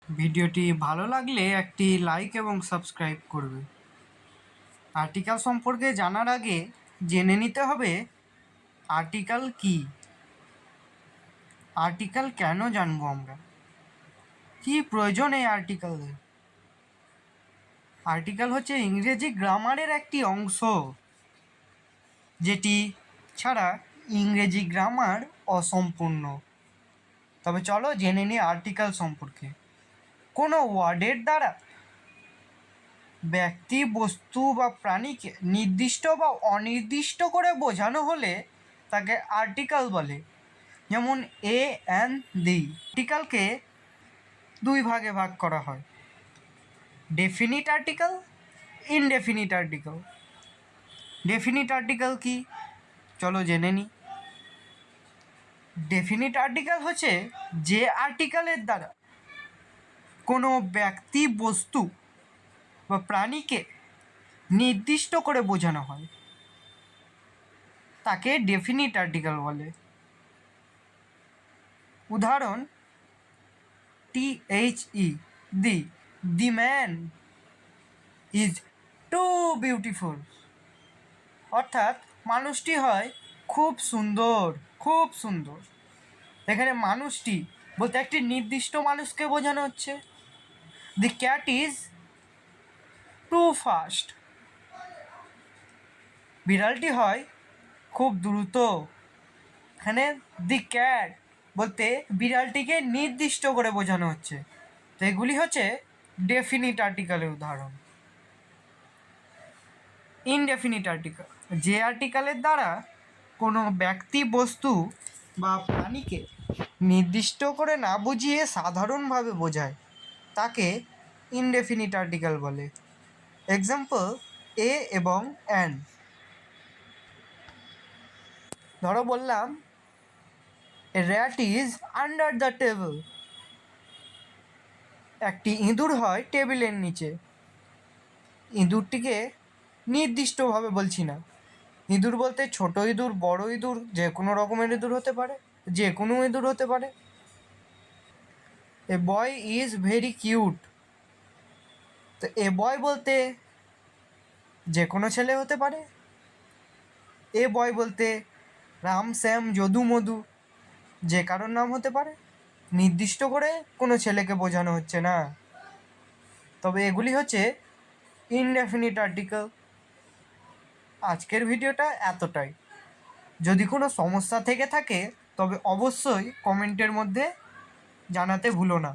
ভিডিওটি ভালো লাগলে একটি লাইক এবং সাবস্ক্রাইব করবে। আর্টিকেল সম্পর্কে জানার আগে জেনে নিতে হবে আর্টিকেল কি। আর্টিকেল কেন জানবো আমরা, কি প্রয়োজন এই আর্টিকেলের? আর্টিকেল হচ্ছে ইংরেজি গ্রামারের একটি অংশ, যেটি ছাড়া ইংরেজি গ্রামার অসম্পূর্ণ। তবে চলো জেনে নিই আর্টিকেল সম্পর্কে। কোনো ওয়ার্ডের দ্বারা ব্যক্তি, বস্তু বা প্রাণীকে নির্দিষ্ট বা অনির্দিষ্ট করে বোঝানো হলে তাকে আর্টিকেল বলে। যেমন এ অ্যান্ড দি। আর্টিকেলকে দুই ভাগে ভাগ করা হয়: definite article, indefinite article. Definite article কি, চলো জেনে নিই। ডেফিনিট আর্টিকেল হচ্ছে যে আর্টিকেলের দ্বারা কোনো ব্যক্তি, বস্তু বা প্রাণীকে নির্দিষ্ট করে বোঝানো হয় তাকে ডেফিনিট আর্টিকেল বলে। উদাহরণ: THE, the man is too beautiful. অর্থাৎ মানুষটি হয় খুব সুন্দর, খুব সুন্দর। এখানে মানুষটি বলতে একটি নির্দিষ্ট মানুষকে বোঝানো হচ্ছে। The cat is too fast. বিড়ালটি হয় খুব দ্রুত। এখানে দি ক্যাট বলতে বিড়ালটিকে নির্দিষ্ট করে বোঝানো হচ্ছে। তো এগুলি হচ্ছে ডেফিনিট আর্টিকেলের উদাহরণ। ইনডেফিনিট আর্টিকেল, যে আর্টিকেলের দ্বারা কোনো ব্যক্তি, বস্তু বা প্রাণীকে নির্দিষ্ট করে না বুঝিয়ে সাধারণভাবে বোঝায় তাকে ইনডেফিনিট আর্টিকেল বলে। এক্সাম্পল: এ এবং অ্যান্ড। ধরো বললাম a rat is under the table. একটি ইঁদুর হয় টেবিলের নিচে। ইঁদুরটিকে নির্দিষ্টভাবে বলছি না। ইঁদুর বলতে ছোট ইঁদুর, বড় ইঁদুর, যে কোনো রকমের ইঁদুর হতে পারে, যে কোনো ইঁদুর হতে পারে। এ বয় ইজ ভেরি কিউট। তো এ বয় বলতে যে কোনো ছেলে হতে পারে। এ বয় বলতে রাম, শ্যাম, যদু, মধু, যে কারোর নাম হতে পারে। নির্দিষ্ট করে কোনো ছেলেকে বোঝানো হচ্ছে না। তবে এগুলি হচ্ছে ইনডেফিনিট আর্টিকেল। আজকের ভিডিওটা এতটাই। যদি কোনো সমস্যা থেকে থাকে তবে অবশ্যই কমেন্টের মধ্যে জানাতে ভুলো না।